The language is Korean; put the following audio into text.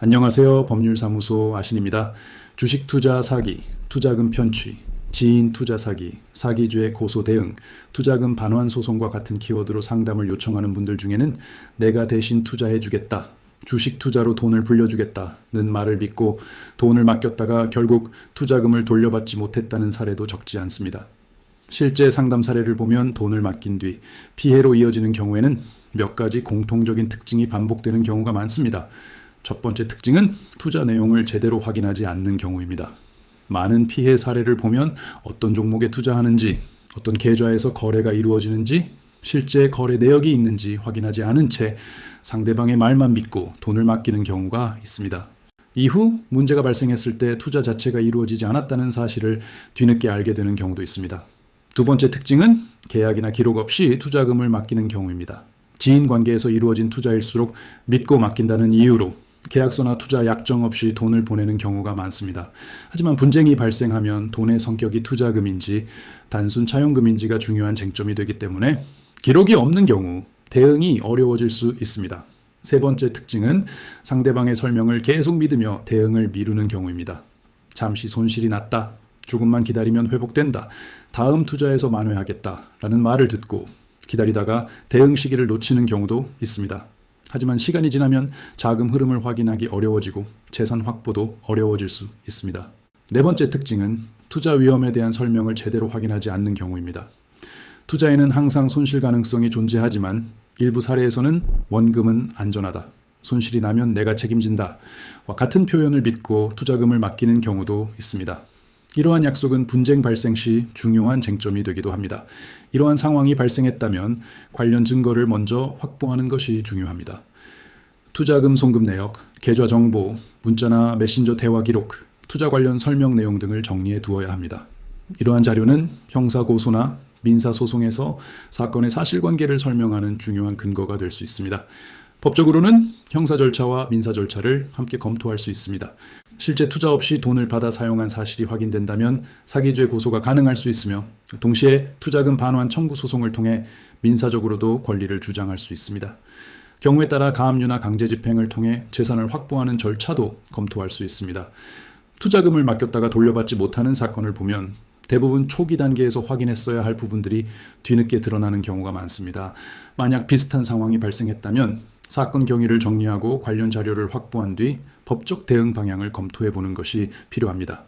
안녕하세요. 법률사무소 아신입니다. 주식 투자 사기, 투자금 편취, 지인 투자 사기, 사기죄 고소 대응, 투자금 반환 소송과 같은 키워드로 상담을 요청하는 분들 중에는 내가 대신 투자해주겠다, 주식 투자로 돈을 불려주겠다는 말을 믿고 돈을 맡겼다가 결국 투자금을 돌려받지 못했다는 사례도 적지 않습니다. 실제 상담 사례를 보면 돈을 맡긴 뒤 피해로 이어지는 경우에는 몇 가지 공통적인 특징이 반복되는 경우가 많습니다. 첫 번째 특징은 투자 내용을 제대로 확인하지 않는 경우입니다. 많은 피해 사례를 보면 어떤 종목에 투자하는지, 어떤 계좌에서 거래가 이루어지는지, 실제 거래 내역이 있는지 확인하지 않은 채 상대방의 말만 믿고 돈을 맡기는 경우가 있습니다. 이후 문제가 발생했을 때 투자 자체가 이루어지지 않았다는 사실을 뒤늦게 알게 되는 경우도 있습니다. 두 번째 특징은 계약이나 기록 없이 투자금을 맡기는 경우입니다. 지인 관계에서 이루어진 투자일수록 믿고 맡긴다는 이유로 계약서나 투자 약정 없이 돈을 보내는 경우가 많습니다. 하지만 분쟁이 발생하면 돈의 성격이 투자금인지 단순 차용금인지가 중요한 쟁점이 되기 때문에 기록이 없는 경우 대응이 어려워질 수 있습니다. 세 번째 특징은 상대방의 설명을 계속 믿으며 대응을 미루는 경우입니다. 잠시 손실이 났다, 조금만 기다리면 회복된다, 다음 투자에서 만회하겠다라는 말을 듣고 기다리다가 대응 시기를 놓치는 경우도 있습니다. 하지만 시간이 지나면 자금 흐름을 확인하기 어려워지고 재산 확보도 어려워질 수 있습니다. 네 번째 특징은 투자 위험에 대한 설명을 제대로 확인하지 않는 경우입니다. 투자에는 항상 손실 가능성이 존재하지만 일부 사례에서는 원금은 안전하다, 손실이 나면 내가 책임진다와 같은 표현을 믿고 투자금을 맡기는 경우도 있습니다. 이러한 약속은 분쟁 발생 시 중요한 쟁점이 되기도 합니다. 이러한 상황이 발생했다면 관련 증거를 먼저 확보하는 것이 중요합니다. 투자금 송금 내역, 계좌 정보, 문자나 메신저 대화 기록, 투자 관련 설명 내용 등을 정리해 두어야 합니다. 이러한 자료는 형사고소나 민사소송에서 사건의 사실관계를 설명하는 중요한 근거가 될 수 있습니다. 법적으로는 형사 절차와 민사 절차를 함께 검토할 수 있습니다. 실제 투자 없이 돈을 받아 사용한 사실이 확인된다면 사기죄 고소가 가능할 수 있으며 동시에 투자금 반환 청구 소송을 통해 민사적으로도 권리를 주장할 수 있습니다. 경우에 따라 가압류나 강제 집행을 통해 재산을 확보하는 절차도 검토할 수 있습니다. 투자금을 맡겼다가 돌려받지 못하는 사건을 보면 대부분 초기 단계에서 확인했어야 할 부분들이 뒤늦게 드러나는 경우가 많습니다. 만약 비슷한 상황이 발생했다면 사건 경위를 정리하고 관련 자료를 확보한 뒤 법적 대응 방향을 검토해 보는 것이 필요합니다.